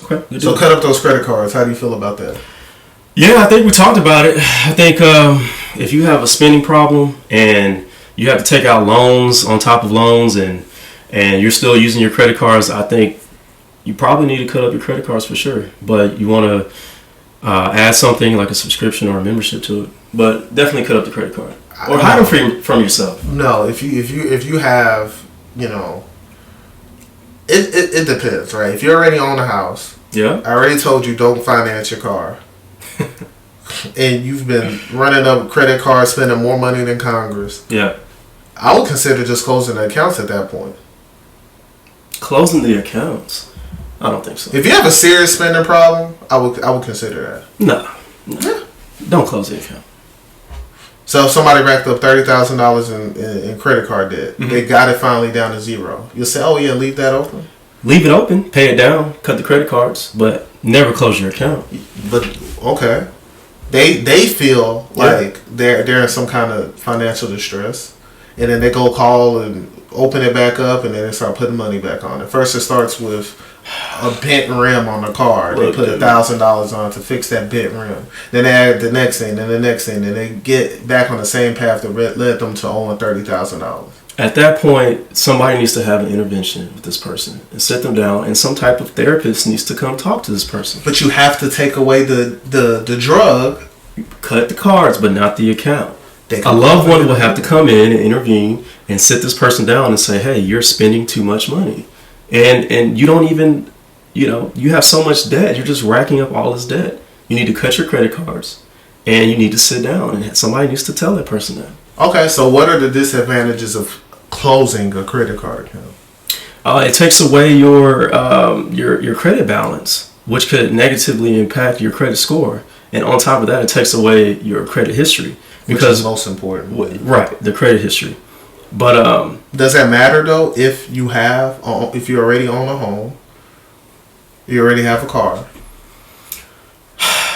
Okay. Good So deal. cut up those credit cards. How do you feel about that? Yeah, I think we talked about it. I think if you have a spending problem and you have to take out loans on top of loans and you're still using your credit cards, I think you probably need to cut up your credit cards for sure. But you want to add something like a subscription or a membership to it. But definitely cut up the credit card or hide them from yourself. No, if you have, you know, it depends, right? If you already own a house, Yeah. I already told you don't finance your car. And you've been running up credit cards, spending more money than Congress. Yeah. I would consider just closing the accounts at that point. Closing the accounts? I don't think so. If you have a serious spending problem, I would consider that. No. Don't close the account. So if somebody racked up $30,000 in credit card debt, Mm-hmm. they got it finally down to zero. You'll say, "Oh yeah, leave that open." Leave it open, pay it down, cut the credit cards, but never close your account. But okay, they feel like they're in some kind of financial distress, and then they go call and open it back up, and then they start putting money back on it. First, it starts with a bent rim on the car. They put $1,000 on to fix that bent rim. Then they add the next thing, then the next thing, and they get back on the same path that led them to owing $30,000. At that point, somebody needs to have an intervention with this person and sit them down, and some type of therapist needs to come talk to this person. But you have to take away the drug. Cut the cards, but not the account. They A can- loved one will have to come in and intervene and sit this person down and say, "Hey, you're spending too much money, and you don't even, you have so much debt. You're just racking up all this debt. You need to cut your credit cards, and you need to sit down, and somebody needs to tell that person that." Okay, so what are the disadvantages of closing a credit card account? It takes away your credit balance, which could negatively impact your credit score, and on top of that, it takes away your credit history Which because is most important. right, the credit history. But Does that matter though? If you already own a home, you already have a car.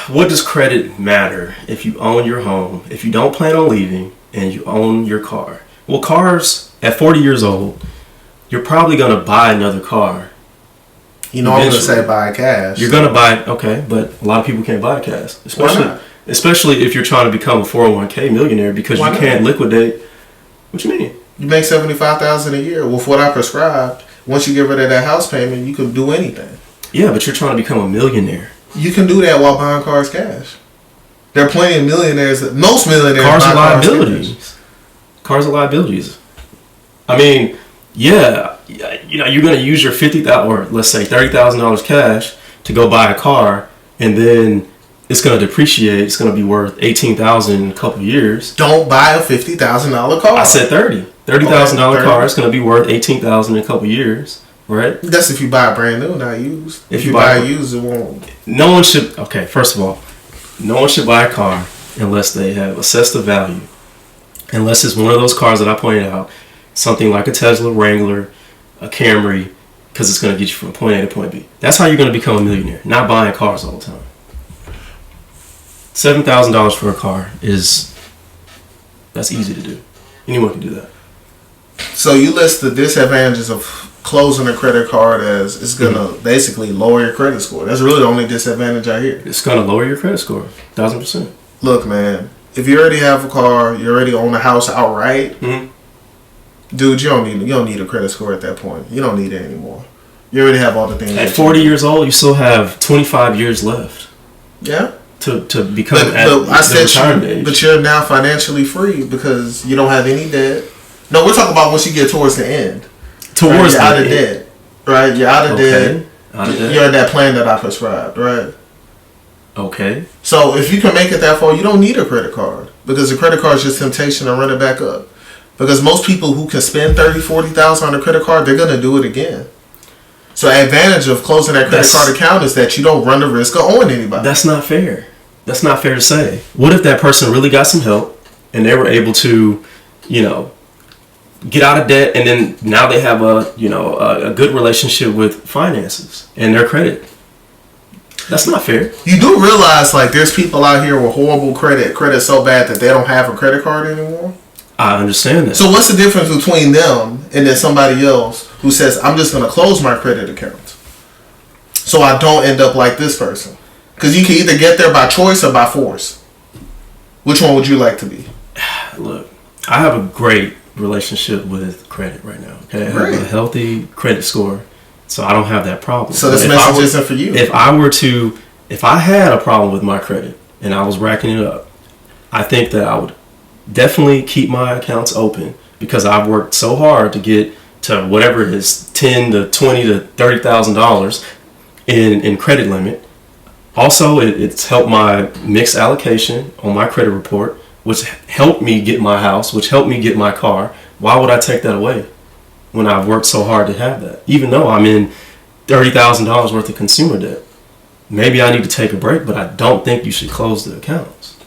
what does credit matter if you own your home, if you don't plan on leaving, and you own your car? Well, cars at 40 years old, you're probably going to buy another car. You know, I'm going to Eventually. say buy cash. You're going to buy, okay, but a lot of people can't buy cash. Why not? Especially if you're trying to become a 401k millionaire because Why you not? can't liquidate. What you mean? You make $75,000 a year. With what I prescribed, once you get rid of that house payment, you can do anything. Yeah, but you're trying to become a millionaire. You can do that while buying cars cash. There are plenty of millionaires. Most millionaires Cars buy are cars liabilities. cash. Cars are liabilities. I mean, yeah, you're going to use your $50,000 or let's say $30,000 cash to go buy a car, and then it's going to depreciate. It's going to be worth $18,000 in a couple of years. Don't buy a $50,000 car. I said $30,000 Okay, car. It's going to be worth $18,000 in a couple of years, right? That's if you buy a brand new, not used. If If you you buy- buy used, it won't. No one should. Okay, first of all, no one should buy a car unless they have assessed the value. Unless it's one of those cars that I pointed out, something like a Tesla, Wrangler, a Camry, because it's going to get you from point A to point B. That's how you're going to become a millionaire. Not buying cars all the time. $7,000 for a car that's easy to do. Anyone can do that. So you list the disadvantages of closing a credit card as it's going to basically lower your credit score. That's really the only disadvantage I hear. It's going to lower your credit score, 1,000%. Look, man, if you already have a car, you already own a house outright, Mhm. dude, you don't need a credit score at that point. You don't need it anymore. You already have all the things. At that you 40 need. years old, you still have 25 years left Yeah. to become But at I the said retirement age. but you're now financially free because you don't have any debt. No, we're talking about once you get towards the end. Towards You're out the of end. debt. Right? You're out of debt. Out of debt. You're in that plan that I prescribed, right? Okay. So if you can make it that far, you don't need a credit card because the credit card is just temptation to run it back up. Because most people who can spend $30,000-$40,000 on a credit card, they're gonna do it again. So the advantage of closing that credit card account is that you don't run the risk of owing anybody. That's not fair. That's not fair to say. What if that person really got some help and they were able to, get out of debt, and then now they have a good relationship with finances and their credit? That's not fair. You do realize like there's people out here with horrible credit so bad that they don't have a credit card anymore. I understand that. So what's the difference between them and then somebody else who says I'm just gonna close my credit account? so I don't end up like this person. Because you can either get there by choice or by force. Which one would you like to be? Look, I have a great relationship with credit right now. Okay, I have a healthy credit score, so I don't have that problem. So this message isn't for you. If I had a problem with my credit and I was racking it up, I think that I would definitely keep my accounts open because I've worked so hard to get to whatever it is, $10,000 to $20,000 to $30,000 in credit limit. Also, it's helped my mixed allocation on my credit report, which helped me get my house, which helped me get my car. Why would I take that away when I've worked so hard to have that? Even though I'm in $30,000 worth of consumer debt. Maybe I need to take a break, but I don't think you should close the accounts.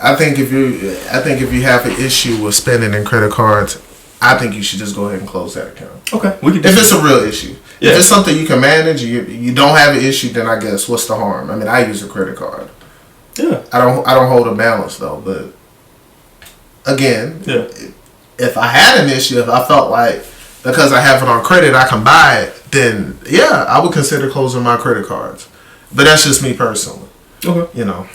I think if you have an issue with spending in credit cards, I think you should just go ahead and close that account. Okay. If it's a real issue. Yeah. If it's something you can manage, you don't have an issue, then I guess what's the harm? I mean, I use a credit card. Yeah. I don't hold a balance though, but again, if I had an issue, if I felt like because I have it on credit I can buy it, then yeah, I would consider closing my credit cards. But that's just me personally. Okay. You know.